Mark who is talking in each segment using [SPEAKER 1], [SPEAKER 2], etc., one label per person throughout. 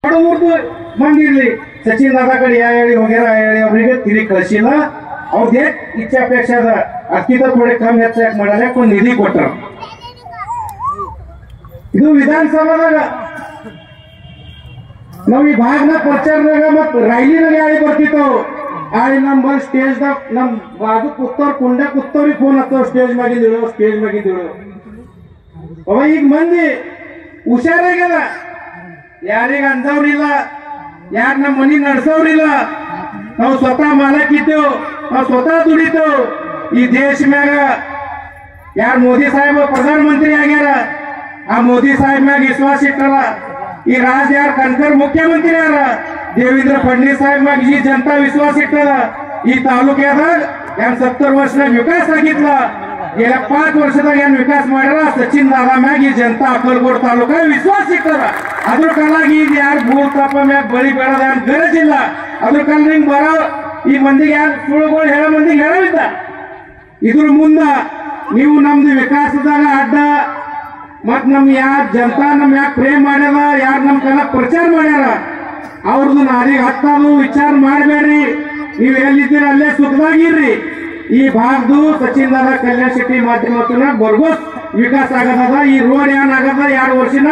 [SPEAKER 1] ಬಡವ್ರದ್ದು ಮಂದಿ ಇರ್ಲಿ ಸಚಿನ್ ದಾದಾ ಕಡೆ ಹೇಳಿ ಹೋಗ್ಯಾರ ಹೇಳಿ ಅವ್ರಿಗೆ ತಿರುಗಿ ಕಳಿಸಿಲ್ಲ. ಅವ್ರದೇ ಇಚ್ಛಾಪೇಕ್ಷೆ ಅದ ಅಕ್ಕಿದ ಥೋಡೆ ಕಮ್ಮಿ ಹೆಚ್ಚು ಯಾಕೆ ಮಾಡಲ್ಲ ಒಂದು ನಿಧಿ ಕೊಟ್ಟರು. ಇದು ವಿಧಾನಸಭಾದಾಗ ನಾವ್ ಈ ಭಾಗನ ಪ್ರಚಾರದಾಗ ಮತ್ ರೈಲಿನಾಗ ಹೇಳಿ ಬರ್ತಿತ್ತವು ಆಳಿ ನಮ್ಮ ಸ್ಟೇಜ್ದಾಗ ನಮ್ ಬಾಜು ಕೂತವ್ರ ಕುಂಡ ಕೂತವ್ರಿಗೆ ಫೋನ್ ಹತ್ತವ ಸ್ಟೇಜ್ ಮ್ಯಾಗಿಂದಿಳು ಅವ ಈಗ ಮಂದಿ ಹುಷಾರಾಗ್ಯದ. ಯಾರಿಗ ಅಂದವ್ರಿಲ್ಲ, ಯಾರು ನಮ್ಮ ಮನಿ ನಡ್ಸವ್ರಿಲ್ಲ. ನಾವು ಸ್ವತಃ ಮಾಲಕಿದ್ದೆವು, ನಾವು ಸ್ವತಃ ದುಡಿತೇವು. ಈ ದೇಶ ಮ್ಯಾಗ ಯಾರು ಮೋದಿ ಸಾಹೇಬ ಪ್ರಧಾನ ಮಂತ್ರಿ ಆಗ್ಯಾರ, ಆ ಮೋದಿ ಸಾಹೇಬ್ ಮ್ಯಾಗ ವಿಶ್ವಾಸ ಇಟ್ಟಾರ. ಈ ರಾಜ ಯಾರು ಕನ್ಕರ್ ಮುಖ್ಯಮಂತ್ರಿ ಯಾರ ದೇವೇಂದ್ರ ಫಡ್ನವೀಸ್ ಸಾಹೇಬ್ ಮ್ಯಾಗ ಈ ಜನತಾ ವಿಶ್ವಾಸ ಇಟ್ಟದ. ಈ ತಾಲೂಕ್ಯಾದಾಗ ಏನ್ 70 ವರ್ಷದಾಗ ವಿಕಾಸ ಆಗಿತ್ಲ, गेल्या 5 ವರ್ಷದಾಗ ಏನ್ ವಿಕಾಸ ಮಾಡ್ಯಾರ ಸಚಿನ್ ದಾದಾ ಮ್ಯಾಗ ಈ ಜನತಾ ಅಕ್ಕಲಕೋಟ ತಾಲೂಕ ವಿಶ್ವಾಸ ಇಟ್ಟಾರ. ಅದ್ರ ಕಾಲಾಗಿ ಈಗ ಯಾರು ಭೂಲ್ ತಪ್ಪ ಮ್ಯಾಗ ಬಳಿ ಬೇಡದ ಏನ್ ಗರಜ್ ಇಲ್ಲ. ಅದ್ರ ಕಾಲ ಹಿಂಗ್ ಬರೋ ಈ ಮಂದಿಗೆ ಯಾರು ಸುಳ್ಳುಗಳು ಹೇಳೋ ಮಂದಿಗೆ ಹೇಳವಿದ್ದ. ಇದ್ರ ಮುಂದ ನೀವು ನಮ್ದು ವಿಕಾಸದಾಗ ಅಡ್ಡ ಮತ್ ನಮ್ ಯಾರ್ ಜನತಾ ನಮ್ ಯಾಕೆ ಪ್ರೇಮ್ ಮಾಡ್ಯಾರ, ಯಾರು ನಮ್ ಕಲ ಪ್ರಚಾರ ಮಾಡ್ಯಾರ ಅವ್ರದ್ದು ನಾರಿಗೆ ಹತ್ತದು ವಿಚಾರ ಮಾಡಬೇಡ್ರಿ. ನೀವ್ ಎಲ್ಲಿದ್ದೀರ ಅಲ್ಲೇ ಸುಖದಾಗಿರ್ರಿ. ಈ ಭಾಗದು ಸಚಿನ್ ದಾದಾ ಕಲ್ಯಾಣ ಶೆಟ್ಟಿ ಮಾಧ್ಯಮದ ಬರ್ಗೋಸ್ ವಿಕಾಸ ಆಗದ. ಈ ರೋಡ್ ಏನಾಗದ 2 ವರ್ಷನ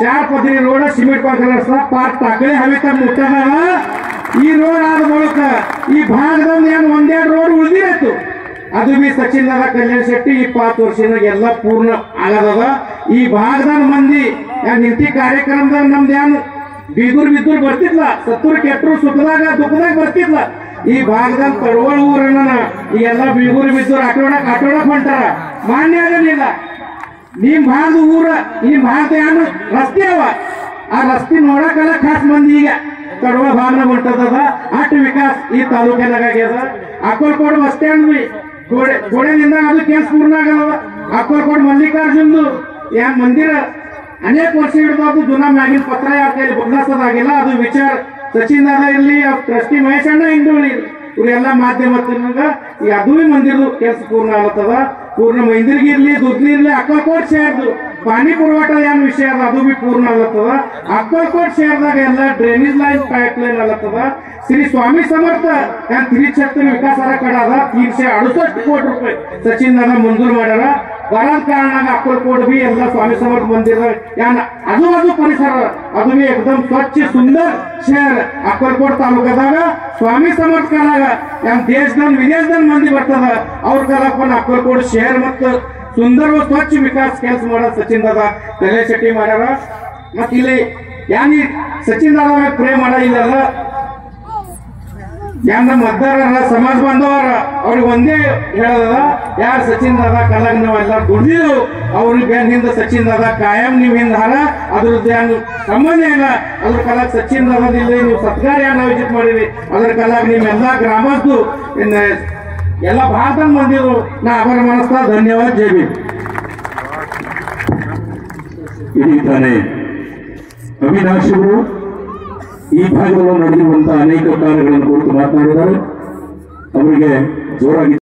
[SPEAKER 1] 4 ಪದರಿ ರೋಡ್ ಸಿಮೆಂಟ್ ಪಾರ್ಕ್ ತಾಕಳೆ ಹವಿತ ಮುಟ್ಟದ. ಈ ರೋಡ್ ಆದ ಮೂಲಕ ಈ ಭಾಗದಲ್ಲಿ ಏನ್ 1-2 ರೋಡ್ ಉಳಿದಿರತ್ತು. ಅದು ಬಿ ಸಚಿನ್ ದಾದಾ ಕಲ್ಯಾಣ ಶೆಟ್ಟಿ 20 ವರ್ಷದಾಗ ಎಲ್ಲ ಪೂರ್ಣ ಆಗದ. ಈ ಭಾಗದ ಮಂದಿ ನಿಂತಿ ಕಾರ್ಯಕ್ರಮದಾಗ ನಮ್ದು ಏನು ಬಿದುರು ಬರ್ತಿದ್ಲ, ಸತ್ತೂರು ಕೆಟ್ಟರು ಸುಖದಾಗ ದುಃಖದಾಗ ಬರ್ತಿದ್ಲ. ಈ ಭಾಗದಾಗ ತಡವಳ ಊರನ್ನ ಈ ಎಲ್ಲ ಬಿಗುರು ಬಿದ್ದೂರು ಆಟೋಡಕ್ ಹೊಂಟಾರ, ಮಾನ್ಯ ಆಗಲಿಲ್ಲ. ನಿಮ್ ಭಾಗದ ಊರ ನಿಮ್ ಭಾಗದ ಏನು ರಸ್ತೆ ಅವ, ಆ ರಸ್ತೆ ನೋಡಕಲ್ಲ ಖಾಸ್ ಮಂದಿ ಈಗ ತಡವಳ ಭಾಗನ ಹೊಂಟದ. ಅಷ್ಟು ವಿಕಾಸ ಈ ತಾಲೂಕಿನಾಗ ಆಗ್ಯದ. ಅಕ್ಕಲಕೋಟ ಬಸ್ ಸ್ಟ್ಯಾಂಡ್ ಗೋಡೆದಿಂದ ಅದು ಕೆಲಸ ಪೂರ್ಣ ಆಗದ. ಅಕ್ಕಲಕೋಟ ಮಲ್ಲಿಕಾರ್ಜುನ್ದು ಏನ್ ಮಂದಿರ ಅನೇಕ ವರ್ಷ ಹಿಡಿದು ಜುನಾ ಮ್ಯಾಗಿನ ಪತ್ರ ಯಾರ ಕೈಲಿ ಬದಲಾಯಿಸೋದಾಗಿಲ್ಲ. ಅದು ವಿಚಾರ ಸಚಿನ್ ದಾದಾ ಇರ್ಲಿ, ಟ್ರಸ್ಟಿ ಮಹೇಶಣ್ಣ ಹಿಂದುಳಿ ಇವರೆಲ್ಲ ಮಾಧ್ಯಮದಾಗ ಈ ಅದು ಮಂದಿರದು ಕೆಲಸ ಪೂರ್ಣ ಆಗತ್ತದ. ಪೂರ್ಣ ಮಂದಿರ್ಗಿರ್ಲಿ ದುಡ್ಲಿರ್ಲಿ ಅಕ್ಕಲಕೋಟ ಶಹರ್ದು ಪಾನಿ ಪುರವಠ ಏನ್ ವಿಷಯ ಅದ ಅದು ಬಿ ಪೂರ್ಣ ಆಗತ್ತದ. ಅಕ್ಕಲಕೋಟ ಶಹರದಾಗ ಎಲ್ಲ ಡ್ರೈನೇಜ್ ಲೈನ್ ಪೈಪ್ ಲೈನ್ ಆಗತ್ತದ. ಶ್ರೀ ಸ್ವಾಮಿ ಸಮರ್ಥ ಏನ್ ತ್ರಿಛತ್ರ ವಿಕಾಸ ಕಡ ಅದ 368 ಕೋಟಿ ರೂಪಾಯಿ ಸಚಿನ್ ದಾದಾ ಮಂಜೂರು ಮಾಡ್ಯಾರ. ಬರದ ಕಾರಣ ಅಕ್ಕಲಕೋಟ ಬಿ ಎಲ್ಲ ಸ್ವಾಮಿ ಸಮರ್ಥ ಮಂದಿರ ಏನ್ ಅದು ಪರಿಸರ ಅದು ಬಿ ಏಕದಮ್ ಸ್ವಚ್ಛ ಸುಂದರ್ ಶಹರ್. ಅಕ್ಕಲಕೋಟ ತಾಲೂಕದಾಗ ಸ್ವಾಮಿ ಸಮರ್ಥ ಕಾಲಾಗ ಏನ್ ದೇಶದಲ್ಲಿ ವಿದೇಶದಲ್ಲಿ ಮಂದಿ ಬರ್ತದ ಅವ್ರ ಕಾಲಕ್ಕ ಅಕ್ಕಲಕೋಟ ಶಹರ್ ಮತ್ತು ಸುಂದರ ಸ್ವಚ್ಛ ವಿಕಾಸ ಕೆಲಸ ಮಾಡ ಸಚಿನ್ ದಾದಾ ಕಲ್ಯಾಣ ಶೆಟ್ಟಿ ಮಾಡ್ಯಾರ. ಮತ್ ಇಲ್ಲಿ ಯಾನ್ ಸಚಿನ್ ದಾದಾ ಪ್ರೇಮ್ ಮಾಡ ಇಲ್ಲಲ್ಲ ಯಾನ್ ನಮ್ಮ ಮತದಾರರ ಸಮಾಜ ಬಾಂಧವರ ಅವ್ರಿಗೆ ಒಂದೇ ಹೇಳದ, ಯಾರು ಸಚಿನ್ ದಾದಾ ಕಾಲಾಗ ನಾವ್ ಎಲ್ಲ ದುಡ್ದಿದ್ದು ಅವ್ರಿಗೆ ಹಿಂದ ಸಚಿನ್ ದಾದಾ ಕಾಯಂ ನೀವ್ ಹಿಂದ ಹಾರ ಅದ್ರದ್ದು ಏನು ಸಂಬಂಧ ಇಲ್ಲ. ಅದ್ರ ಕಾಲಾಗ ಸಚಿನ್ ದಾದಾದಿಲ್ಲ ನೀವು ಸತ್ಕಾರ ಏನ್ ಆಯೋಜಿತ ಮಾಡಿರಿ ಅದ್ರ ಕಾಲಾಗ ನಿಮ್ಮೆಲ್ಲಾ ಗ್ರಾಮದ್ದು ಎಲ್ಲ ಭಾರತ ಮಂದಿರು ನಾ ಅವರ ಮನಸ್ಸ ಧನ್ಯವಾದ. ಜೈ ಭೀಮ್.
[SPEAKER 2] ಇಡೀ ತಾನೇ ಅವಿನಾಶ್ ಅವರು ಈ ಭಾಗದಲ್ಲಿ ನಡೆದಿರುವಂತಹ ಅನೇಕ ಕಾರ್ಯಗಳನ್ನು ಕುರಿತು ಮಾತನಾಡಿದ್ದಾರೆ. ಅವರಿಗೆ ಜೋರಾಗಿ